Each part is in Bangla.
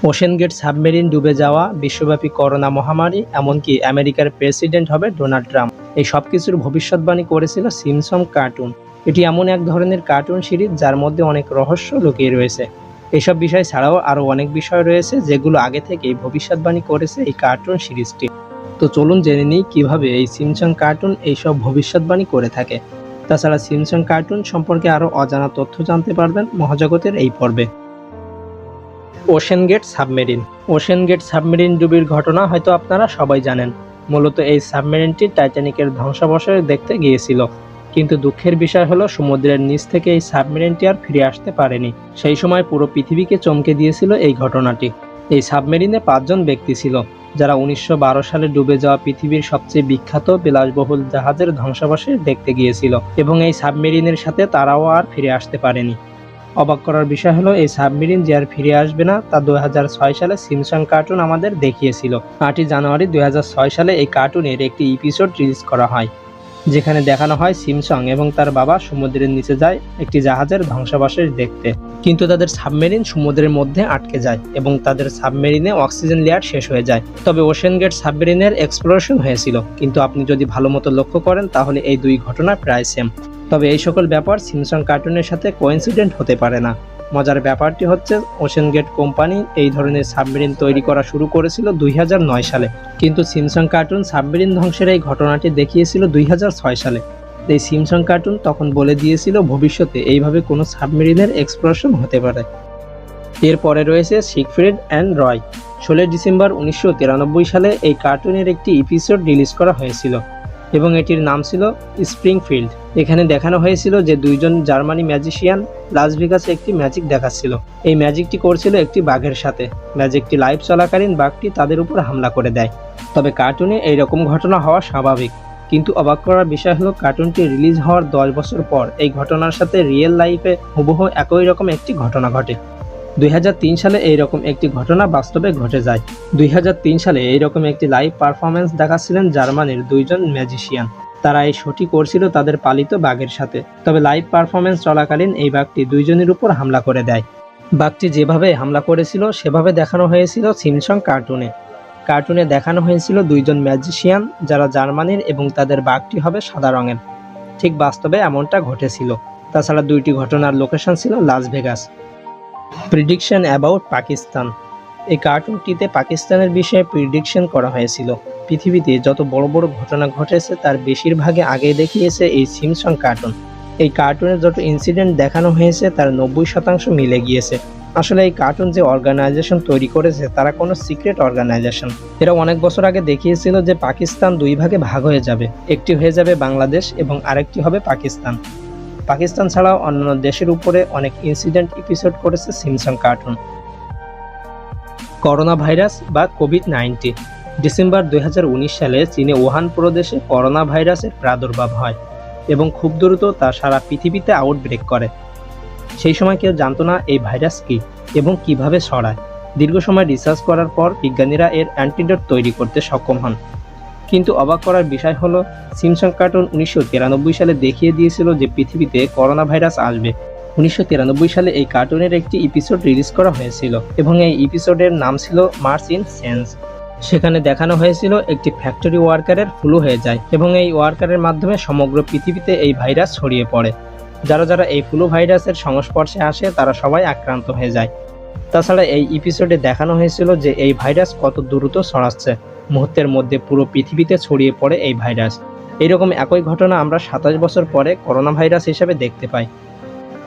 ওশেন গেট সাবমেরিন ডুবে যাওয়া, বিশ্বব্যাপী করোনা মহামারী, এমনকি আমেরিকার প্রেসিডেন্ট হবে ডোনাল্ড ট্রাম্প, এই সব কিছুর ভবিষ্যৎবাণী করেছিল সিম্পসন কার্টুন। এটি এমন এক ধরনের কার্টুন সিরিজ যার মধ্যে অনেক রহস্য লুকিয়ে রয়েছে। এইসব বিষয় ছাড়াও আরও অনেক বিষয় রয়েছে যেগুলো আগে থেকেই ভবিষ্যৎবাণী করেছে এই কার্টুন সিরিজটি। তো চলুন জেনে নিই কীভাবে এই সিম্পসন কার্টুন এইসব ভবিষ্যৎবাণী করে থাকে। তাছাড়া সিম্পসন কার্টুন সম্পর্কে আরও অজানা তথ্য জানতে পারবেন মহাজগতের এই পর্বে। OceanGate submarine. OceanGate submarine ডুবির ঘটনা হয়তো আপনারা সবাই জানেন। মূলত এই সাবমেরিনটি টাইটানিকের ধ্বংসাবশেষ দেখতে গিয়েছিল, কিন্তু দুঃখের বিষয় হলো সমুদ্রের নিচ থেকে এই সাবমেরিনটি আর ফিরে আসতে পারেনি। সেই সময় পুরো পৃথিবীকে চমকে দিয়েছিল এই ঘটনাটি। এই সাবমেরিনে 5 জন ব্যক্তি ছিল যারা 1912 সালে ডুবে যাওয়া পৃথিবীর সবচেয়ে বিখ্যাত বিলাসবহুল জাহাজের ধ্বংসাবশেষ দেখতে গিয়েছিল, এবং এই সাবমেরিনের সাথে তারাও আর ফিরে আসতে পারেনি। অবাক করার বিষয় হলো এই সাবমেরিন যে আর ফিরে আসবে না তা 2006 সালে সিম্পসন কার্টুন আমাদের দেখিয়েছিল। 8ই জানুয়ারি 2006 সালে এই কার্টুনের একটি এপিসোড রিলিজ করা হয়, যেখানে দেখানো হয় সিম্পসন এবং তার বাবা সমুদ্রের নিচে যায় একটি জাহাজের ধ্বংসাবশেষ দেখতে। কিন্তু তাদের সাবমেরিন সমুদ্রের মধ্যে আটকে যায় এবং তাদের সাবমেরিনে অক্সিজেন লেয়ার শেষ হয়ে যায়। তবে ওশেন গেট সাবমেরিনের এক্সপ্লোরেশন হয়েছিল, কিন্তু আপনি যদি ভালো মতো লক্ষ্য করেন তাহলে এই দুই ঘটনা প্রায় সেম। তবে এই সকল ব্যাপার সিম্পসন কার্টুনের সাথে কোইন্সিডেন্ট হতে পারে না। মজার ব্যাপারটি হচ্ছে ওশেন গেট কোম্পানি এই ধরনের সাবমেরিন তৈরি করা শুরু করেছিল 2009 সালে, কিন্তু সিম্পসন কার্টুন সাবমেরিন ধ্বংসের এই ঘটনাটি দেখিয়েছিল 2006 সালে। এই সিম্পসন কার্টুন তখন বলে দিয়েছিল ভবিষ্যতে এইভাবে কোনো সাবমেরিনের এক্সপ্লোশন হতে পারে। এরপরে রয়েছে সিগফ্রিড অ্যান্ড রয়। 16 ডিসেম্বর 1993 সালে এই কার্টুনের একটি এপিসোড রিলিজ করা হয়েছিল এবং এটির নাম ছিল স্প্রিংফিল্ড। এখানে দেখানো হয়েছিল যে 2 জন জার্মানি ম্যাজিশিয়ান লাস ভেগাসে একটি ম্যাজিক দেখাচ্ছিল। এই ম্যাজিকটি করছিল একটি বাঘের সাথে। ম্যাজিকটি লাইভ চলাকালীন বাঘটি তাদের উপর হামলা করে দেয়। তবে কার্টুনে এইরকম ঘটনা হওয়া স্বাভাবিক, কিন্তু অবাক করার বিষয় হলো কার্টুনটি রিলিজ হওয়ার 10 বছর পর এই ঘটনার সাথে রিয়েল লাইফে হুবহু একই রকম একটি ঘটনা ঘটে। 2003 সালে এইরকম একটি ঘটনা বাস্তবে ঘটে যায়। 2003 সালে এইরকম একটি লাইভ পারফরমেন্স দেখাচ্ছিলেন জার্মানির 2 জন ম্যাজিশিয়ান। তারা এই শোটি করছিল তাদের পালিত বাঘের সাথে। তবে লাইভ পারফরমেন্স চলাকালীন এই বাঘটি 2 জনের উপর হামলা করে দেয়। বাঘটি যেভাবে হামলা করেছিল সেভাবে দেখানো হয়েছিল সিম্পসন কার্টুনে। কার্টুনে দেখানো হয়েছিল 2 জন ম্যাজিশিয়ান যারা জার্মানির, এবং তাদের বাঘটি হবে সাদা রঙের। ঠিক বাস্তবে এমনটা ঘটেছিল। তাছাড়া 2টি ঘটনার লোকেশন ছিল Las Vegas. Prediction about Pakistan. এই কার্টুনটিতে পাকিস্তানের বিষয়ে প্রিডিকশন করা হয়েছিল। পৃথিবীতে যত বড় বড় ঘটনা ঘটেছে তার বেশিরভাগই আগে দেখিয়েছে এই সিম্পসন কার্টুন। এই কার্টুনে যত ইনসিডেন্ট দেখানো হয়েছে তার 90% মিলে গিয়েছে। আসলে এই কার্টুন যে অর্গানাইজেশন তৈরি করেছে তারা কোনো সিক্রেট অর্গানাইজেশন। এরা অনেক বছর আগে দেখিয়েছিল যে পাকিস্তান 2 ভাগে ভাগ হয়ে যাবে, একটি হয়ে যাবে বাংলাদেশ এবং আরেকটি হবে পাকিস্তান। পাকিস্তান ছাড়াও অন্যান্য দেশের উপরে অনেক ইনসিডেন্ট এপিসোড করেছে সিম্পসন কার্টুন। করোনা ভাইরাস বা কোভিড-19। ডিসেম্বর 2019 সালে চীনে উহান প্রদেশে করোনা ভাইরাসের প্রাদুর্ভাব হয় এবং খুব দ্রুত তা সারা পৃথিবীতে আউটব্রেক করে। সেই সময় কেউ জানতো না এই ভাইরাস কী এবং কিভাবে ছড়ায়। দীর্ঘ সময় রিসার্চ করার পর বিজ্ঞানীরা এর অ্যান্টিডোট তৈরি করতে সক্ষম হন। কিন্তু অবাক করার বিষয় হলো সিম্পসন কার্টুন 1993 সালে দেখিয়ে দিয়েছিল যে পৃথিবীতে করোনা ভাইরাস আসবে। 1993 সালে এই কার্টুনের একটি এপিসোড রিলিজ করা হয়েছিল এবং এই এপিসোডের নাম ছিল মার্চ ইন সেন্স। সেখানে দেখানো হয়েছিল একটি ফ্যাক্টরি ওয়ার্কারের ফ্লু হয়ে যায় এবং এই ওয়ার্কারের মাধ্যমে সমগ্র পৃথিবীতে এই ভাইরাস ছড়িয়ে পড়ে। যারা যারা এই ফ্লু ভাইরাসের সংস্পর্শে আসে তারা সবাই আক্রান্ত হয়ে যায়। তাছাড়া এই এপিসোডে দেখানো হয়েছিল যে এই ভাইরাস কত দ্রুত ছড়াচ্ছে। মুহূর্তের মধ্যে পুরো পৃথিবীতে ছড়িয়ে পড়ে এই ভাইরাস। এইরকম একই ঘটনা আমরা 27 বছর পরে করোনা ভাইরাস হিসেবে দেখতে পাই।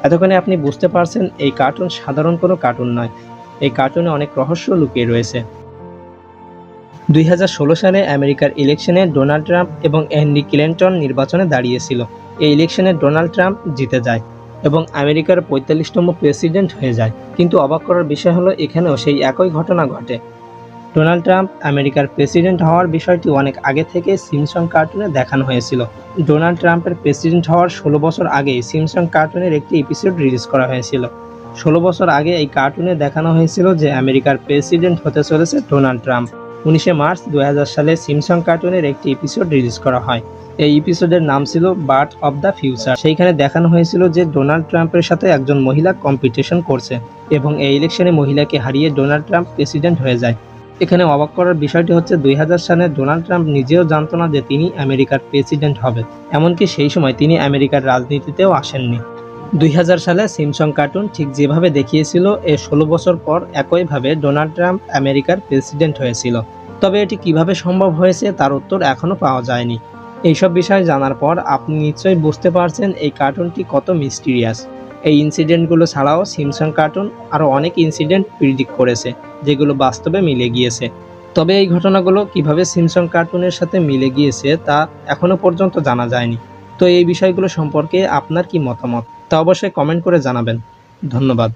এতক্ষণে আপনি বুঝতে পারছেন এই কার্টুন সাধারণ কোনো কার্টুন নয়। এই কার্টুনে অনেক রহস্য লুকিয়ে রয়েছে। 2016 সালে আমেরিকার ইলেকশনে ডোনাল্ড ট্রাম্প এবং হেনরি ক্লিনটন নির্বাচনে দাঁড়িয়েছিল। এই ইলেকশনে ডোনাল্ড ট্রাম্প জিতে যায় এবং আমেরিকার 45তম প্রেসিডেন্ট হয়ে যায়। কিন্তু অবাক করার বিষয় হলো এখানেও সেই একই ঘটনা ঘটে। ডোনাল্ড ট্রাম্প আমেরিকার প্রেসিডেন্ট হওয়ার বিষয়টি অনেক আগে থেকে সিম্পসন কার্টুনে দেখানো হয়েছিল। ডোনাল্ড ট্রাম্পের প্রেসিডেন্ট হওয়ার 16 বছর আগেই সিম্পসন কার্টুনের একটি এপিসোড রিলিজ করা হয়েছিল। 16 বছর আগে এই কার্টুনে দেখানো হয়েছিল যে আমেরিকার প্রেসিডেন্ট হতে চলেছে ডোনাল্ড ট্রাম্প। 19শে মার্চ 2000 সালে সিমসন কার্টুনের একটি এপিসোড রিলিজ করা হয়। এই এপিসোডের নাম ছিল বার্ড অব দ্য ফিউচার। সেইখানে দেখানো হয়েছিল যে ডোনাল্ড ট্রাম্পের সাথে একজন মহিলা কম্পিটিশন করছে এবং এই ইলেকশনে মহিলাকে হারিয়ে ডোনাল্ড ট্রাম্প প্রেসিডেন্ট হয়ে যায়। এখানে অবাক করার বিষয়টি হচ্ছে 2000 সালে ডোনাল্ড ট্রাম্প নিজেও জানতো না যে তিনি আমেরিকার প্রেসিডেন্ট হবে, এমনকি সেই সময় তিনি আমেরিকার রাজনীতিতেও আসেননি। 2000 সালে সিমসন কার্টুন ঠিক যেভাবে দেখিয়েছিল এর 16 বছর পর একইভাবে ডোনাল্ড ট্রাম্প আমেরিকার প্রেসিডেন্ট হয়েছিল। তবে এটি কিভাবে সম্ভব হয়েছে তার উত্তর এখনও পাওয়া যায়নি। এইসব বিষয় জানার পর আপনি নিশ্চয়ই বুঝতে পারছেন এই কার্টুনটি কত মিস্টিরিয়াস। এই ইনসিডেন্টগুলো ছাড়াও সিমসন কার্টুন আরও অনেক ইনসিডেন্ট প্রিডিক্ট করেছে যেগুলো বাস্তবে মিলে গিয়েছে। তবে এই ঘটনাগুলো কিভাবে সিমসন কার্টুনের সাথে মিলে গিয়েছে তা এখনও পর্যন্ত জানা যায়নি। তো এই বিষয়গুলো সম্পর্কে আপনার কি মতামত তা অবশ্যই কমেন্ট করে জানাবেন। ধন্যবাদ।